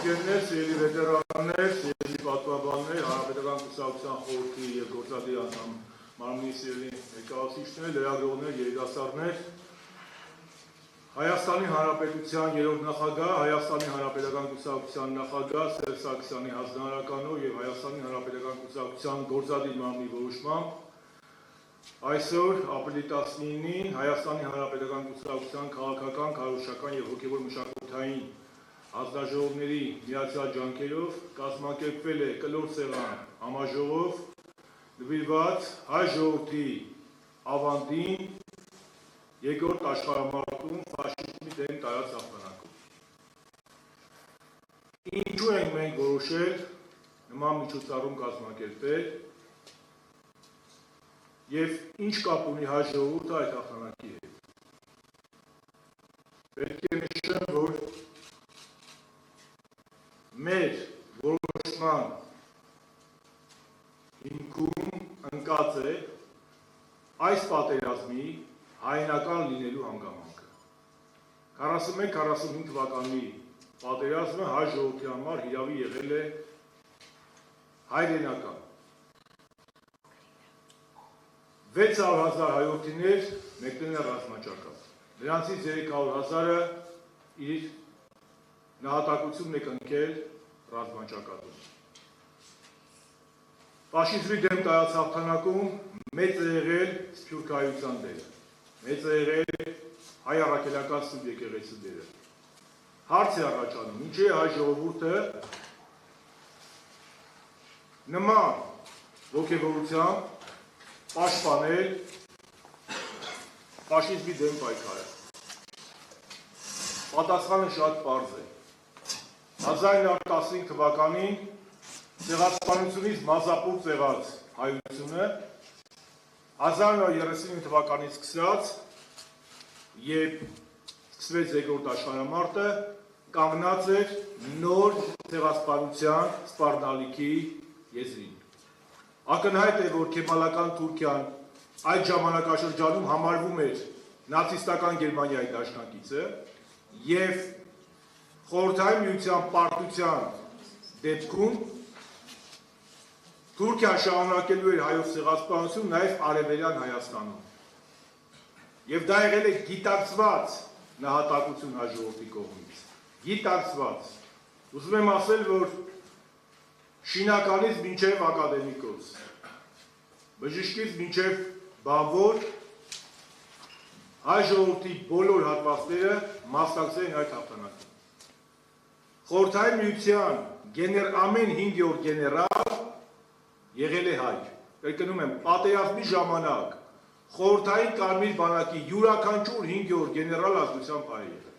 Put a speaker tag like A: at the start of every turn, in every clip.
A: Ընկերներ, սիրելի վետերաններ, սիրելի պատվաբաններ, Հանրապետական կուսակցության խորհրդի և գործադի անդամ մարմնի սիրելի ներկայացուցիչներ, լրագրողներ, երիտասարդներ, Հայաստանի Հանրապետության երրորդ նախագահ, Հայաստանի Հանրապետական կուսակցության նախագահ Սերժ Սարգսյանի հանձնարարականով և Հայաստանի Հանրապետական կուսակցության գործադի մարմնի որոշմամբ այսօր ապրիլի 19-ին Հայաստանի Հանրապետական կուսակցության քաղաքական, քարոզչական և հոգևոր մշակութային հանձնաժողովների միացյալ ջանքերով կազմակերպվել է կլոր սեղան համաժողով նվիրված հայ ժողովրդի ավանդին երկրորդ աշխարհամարտում ֆաշիզմի դեմ տարած հաղթանակում։ Ինչու ենք մենք որոշել նման միջոցառում կազմակերպել և ինչ կապ ունի հայ ժողովուրդը այդ հաղթանակի հետ։ Պետք է նշեմ, որ մեր որոշման հիմքում ընկած է այս պատերազմի հայնական լինելու հանգամանքը։ 41-45 թվականի պատերազմը հայ ժողովրդի համար հիրավի եղել է հայրենական։ 600,000 հայորդիներ մեկնել են ռազմաճակատ։ Նրանցից 300,000-ը իր նահատակությունն է կնքել ռազմաճակատում։ Ֆաշիզմի դեմ տարած հաղթանակում մեծ է եղել սփյուռքահայության դերը, մեծ է եղել հայ առաքելական սուրբ եկեղեցու դերը։ Հարց է առաջանում, ինչի է հայ ժողովուրդը նման ոգևորությամբ պաշտպանել ֆաշիզմի դեմ պայքարը։ Պատասխանը շատ պարզ է։ 1915 թվականին ցեղասպանությունից մազապուրծ եղած հայությունը 1939 թվականից սկսած, երբ սկսվեց երկրորդ աշխարհամարտը, կանգնած էր նոր ցեղասպանության սպառնալիքի եզրին։ Ակնհայտ է, որ քեմալական Թուրքիան այդ ժամանակաշրջանում համարվում էր նացիստական Գերմանիայի դաշնակիցը և խորհրդային միության պարտության դեպքում Թուրքիան շարունակելու էր հայոց ցեղասպանություն նաև արևելյան Հայաստանում։ Եվ դա եղել է գիտակցված նահատակություն հայ ժողովրդի կողմից։ Գիտակցված։ Ուզում եմ ասել, որ շինականից մինչև ակադեմիկոս, բժշկից մինչև բանվոր հայ ժողովրդի բոլոր հատվածները մասնակցել են այդ հաղթանակին։ Խորհրդային միության ամեն 5-րդ գեներալ եղել է հայ։ Կրկնում եմ, պատերազմի ժամանակ խորհրդային կարմիր բանակի յուրաքանչյուր 5-րդ գեներալ ազգությամբ հայ է եղել։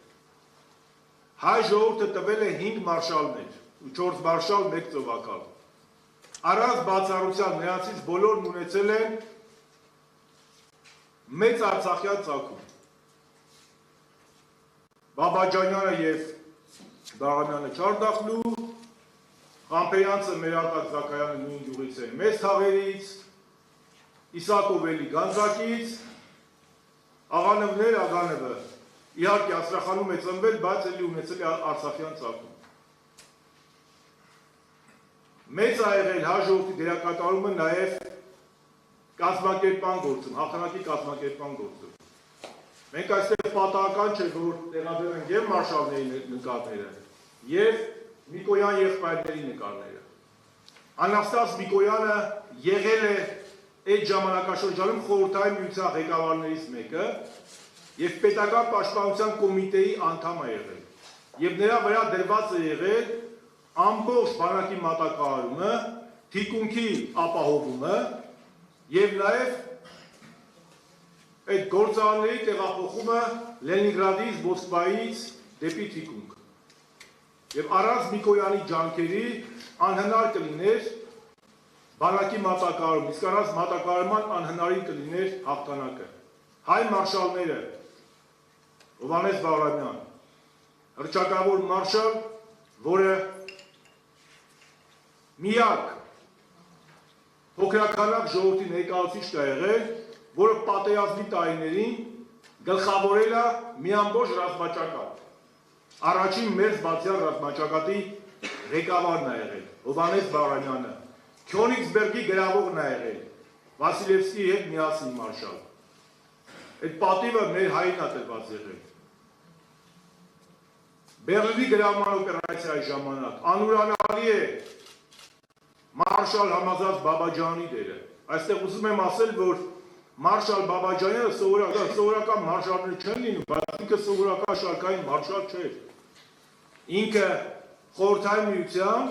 A: Հայ ժողովուրդը տվել է 5 մարշալներ, 4 մարշալ, 1 ծովակալ։ Առանց բացառության նրանցից բոլորն ունեցել են մեծ արցախյան ծագում։ Բաբաջանյանը և Բաղամյանը Չարդախլու, Համբեյանցը Մերարտակ Զաքարյանը նույն գյուղից են մեծ թաղերից, Իսակովելի Գանձակից, Աղանևներ Աղանևը իհարկե Աստրախանում է ծնվել, բայց էլի ունեցել է արցախյան ծագում։ Մեծ է եղել հայ ժողովրդի դերակատարումը նաև կազմակերպման գործում, հաղթանակի կազմակերպման գործում։ Մենք այստեղ պատահական չէ, որ տեղադրել ենք և մարշալների նկարները, և Միկոյան եղբայրների նկարները։ Անաստաս Միկոյանը եղել է այդ ժամանակաշրջանում խորհրդային միության ղեկավարներից մեկը և պետական պաշտպանության կոմիտեի անդամ է եղել։ Եվ նրա վրա դրված է եղել ամբողջ բանակի մատակարարումը, թիկունքի ապահովումը և նաև այդ գործարանների տեղափոխումը Լենինգրադից, Մոսկվայից դեպի թիկունք։ Եվ առանց Միկոյանի ջանքերի անհնար կլիներ բանակի մատակարարում, իսկ առանց մատակարարման անհնարին կլիներ հաղթանակը։ Հայ մարշալները Հովհաննես Բաղրամյան, հռչակավոր մարշալ, որը միակ փոքրականակ ժողովրդի ներկայացուցիչն է եղել, որը պատերազմի տարիներին գլխավորել է մի ամբողջ ռազմաճակատ։ առաջին մեր բացյալ ռազմաճակատի ղեկավարն է եղել Հովհաննես Բաղրամյանը, Քյոնիգսբերգի գրավողն է եղել Վասիլևսկիի հետ միասին մարշալ։ Այդ պատիվը մեր հային է տրված եղել։ Բերլինի գրավման օպերացիայի ժամանակ անուրանալի է մարշալ Համազած Բաբաջանի դերը։ Այստեղ ուզում եմ ասել, որ մարշալ Բաբաջանը սովորական մարշալներ չեն լինում, բայց ինքը սովորական շարքային մարշալ չէր։ Ինքը Խորհրդային Միության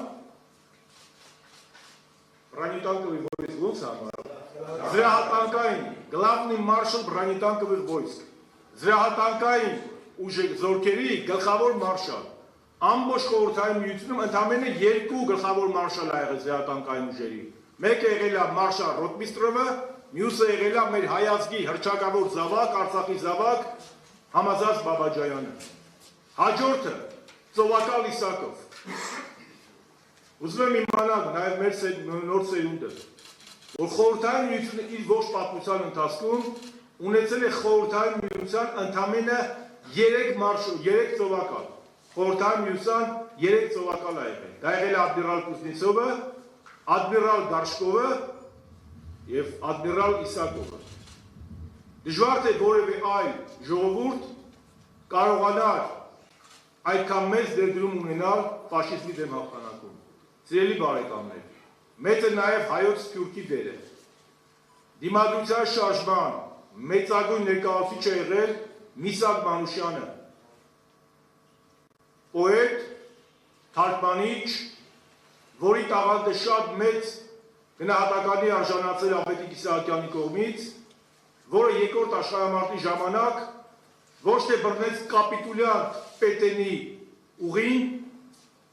A: բրանիտանковый войск ոնց համար զրահատանկային главный маршал բրանիտանковых войск զրահատանկային զորքերի գլխավոր մարշալ ամբողջ Խորհրդային Միությունում ընդամենը 2 գլխավոր մարշալ ա եղել զրահատանկային ուժերի մեկը եղել է մարշալ Ռոտմիստրովը մյուսը եղել է մեր հայազգի հռչակավոր զավակ Արցախի զավակ Համազած Բաբաջյանը հաջորդը Ծովակալ Իսակով Ուզում եմ իմանալ նաև մեր նոր սերունդը, որ Խորհրդային Միությունը իր ողջ պատմության ընթացքում ունեցել է Խորհրդային Միության ընդամենը 3 ծովակալ։ Խորհրդային Միության 3 ծովակալ ա եղել։ Դա եղել է ադմիրալ Կուզնեցովը, ադմիրալ Գարշկովը եւ ադմիրալ Իսակովը։ Դժվար թե որևէ այլ ժողովուրդ կարողանար այդքան մեծ ներդրում ունենալ ֆաշիզմի դեմ հաղթանակում։ Սիրելի բարեկամներ, մեծ է նաև հայոց սփյուռքի դերը։ Դիմադրության շարժման մեծագույն ներկայացուցիչ է եղել Միսակ Մանուշյանը, պոետ, թարգմանիչ, որի տաղանդը շատ մեծ գնահատականի արժանացել Աբեթիկ Իսահակյանի կողմից, որը երկրորդ աշխարհամարտի ժամանակ ոչ թե բռնեց կապիտուլյանտ Պետենի ուղին,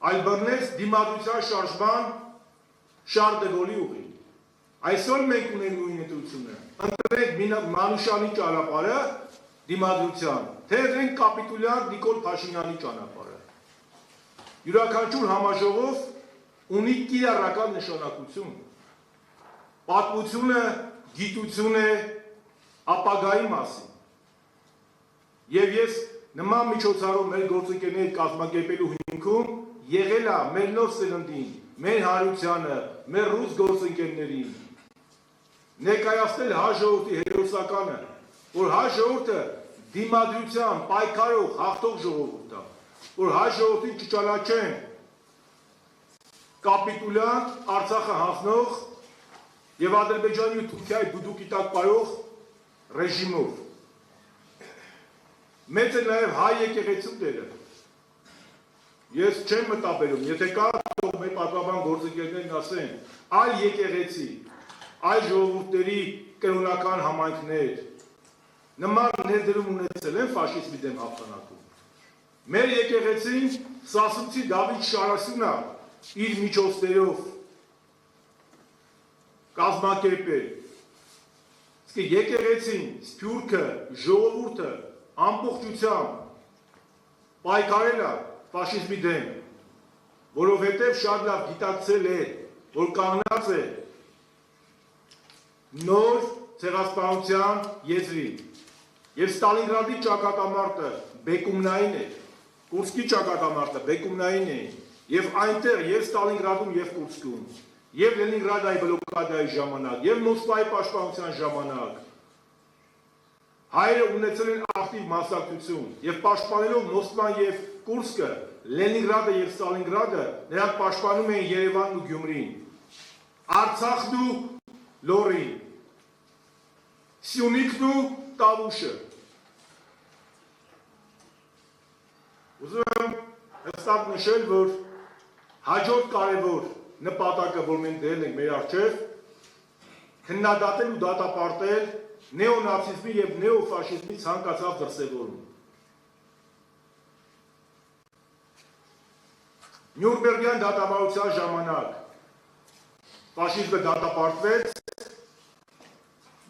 A: այլ բռնեց դիմադրության շարժման Շարլ դե Գոլի ուղին։ Այսօր մենք ունենք նույն ընտրությունը, ընտրենք Մանուշյանի ճանապարհը դիմադրության, թե ընտրենք կապիտուլյանտ Նիկոլ Փաշինյանի ճանապարհը։ Յուրաքանչյուր համաժողով ունի կիրառական նշանակություն։ Պատմությունը գիտություն է ապագայի մասին։ Եվ ես նման միջոցառում մեր գործընկերների կազմակերպելու հիմքում եղել է մեր նոր սերնդին, մեր հարությանը, մեր ռուս գործընկերներին, ներկայացնել հայ ժողովրդի հերոսականը, որ հայ ժողովուրդը դիմադրության պայքարող հաղթող ժողովուրդ է, որ հայ ժողովրդին չճանաչեն կապիտուլյանտ Արցախը հանձնող եւ Ադրբեջանի ու Թուրքիայի դուդուկի տակ պարող ռեժիմով։ Մեծ է նաև հայ եկեղեցու դերը։ Ես չեմ մտաբերում, եթե կա թող մեր պատվաբան գործընկերներն ասեն, այլ եկեղեցի, այլ ժողովուրդների կրոնական համայնքներ նման ներդրում ունեցել են ֆաշիզմի դեմ հաղթանակում։ Մեր եկեղեցին Սասունցի Դավիթ Շարասյունը իր միջոցներով կազմակերպել։ Իսկ եկեղեցին, սփյուռքը, ժողովուրդը ամբողջությամբ պայքարել է ֆաշիզմի դեմ, որովհետև շատ լավ գիտակցել է, որ կանգնած է նոր ցեղասպանության եզրին։ Եվ Ստալինգրադի ճակատամարտը բեկումնային էր, Կուրսկի ճակատամարտը բեկումնային է, եւ այնտեղ եւ Ստալինգրադում եւ Կուրսկում, եւ Լենինգրադայի բլոկադայի ժամանակ, եւ Մոսկվայի պաշտպանության ժամանակ հայերը ունեցել են ակտիվ մասնակցություն եւ պաշտպանելով Մոսկվան եւ Կուրսկը, Լենինգրադը եւ Ստալինգրադը, նրանք պաշտպանում էին Երևանն ու Գյումրին, Արցախն ու Լոռին, Սյունիքն ու Տավուշը։ Ուզում եմ հստակ նշել, որ հաջորդ կարևոր նպատակը, որ մենք դրել ենք մեր առջև, քննադատել ու դատապարտել նեոնացիզմի եւ նեոֆաշիզմի ցանկացած դրսևորում։ Նյուրնբերգյան դատավարության ժամանակ ֆաշիզմը դատապարտվեց,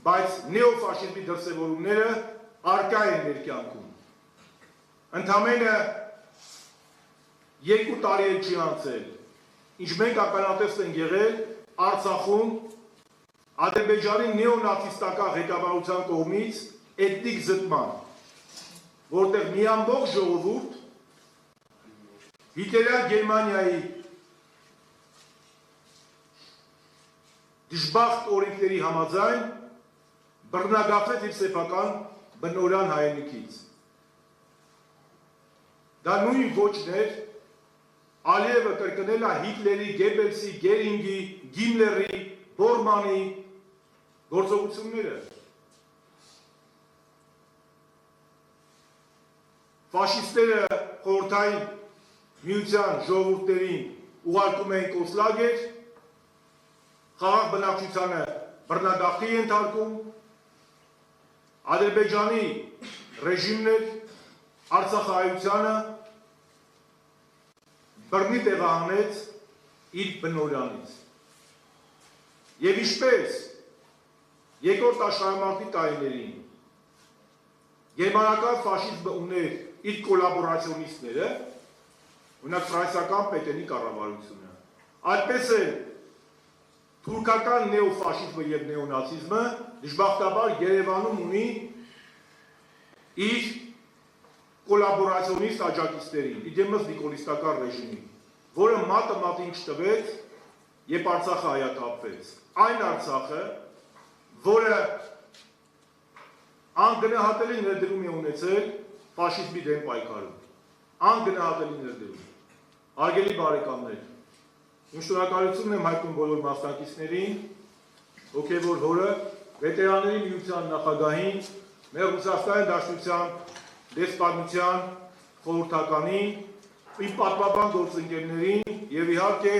A: բայց նեոֆաշիզմի դրսևորումները առկա են մեր կյանքում։ Ընդամենը 2 տարի էլ չի անցել, ինչ մենք ականատես ենք եղել Արցախում Ադրբեջանի նեոնացիստական ղեկավարության կողմից էթնիկ զտման, որտեղ մի ամբողջ ժողովուրդ Հիտլերյան Գերմանիայի դժբախտ օրենքների համաձայն բռնագաղթեց իր սեփական բնօրյան հայրենիքից։ Դա նույն ոճն էր Ալիևը կրկնել է Հիտլերի, Գեբելսի, Գերինգի, Գիմլերի, Բորմանի գործողությունները։ Ֆաշիստները խորհրդային միության ժողովուրդներին ուղարկում էին կոնցլագեր, խաղաղ բնակչությանը բռնագաղթի ենթարկում, Ադրբեջանի ռեժիմն էր Արցախահայությանը բռնի տեղահանեց իր բնօրյանից։ Եվ ինչպես երկրորդ աշխարհամարտի տարիներին գերմանական ֆաշիզմը ուներ իր կոլաբորացիոնիստները, օրինակ ֆրանսիական Պետենի կառավարությունը, այդպես էլ թուրքական նեոֆաշիզմը եւ նեոնացիզմը դժբախտաբար Երևանում ունի իր կոլաբորացիոնիստ աջակիցներին, իդեմս նիկոլիստական ռեժիմին, որը մատը մատին չտվեց, երբ Արցախը հայաթափվեց։ Այն Արցախը, որը անգնահատելի ներդրում է ունեցել ֆաշիզմի դեմ պայքարում։ Անգնահատելի ներդրում։ Հարգելի բարեկամներ, շնորհակալություն եմ հայտնում բոլոր մասնակիցներին, հոգևոր հորը, վետերանների միության նախագահին, մեր Ռուսաստանի Դաշնության դեսպանության խորհրդականին, իմ պատմական գործընկերներին եւ իհարկե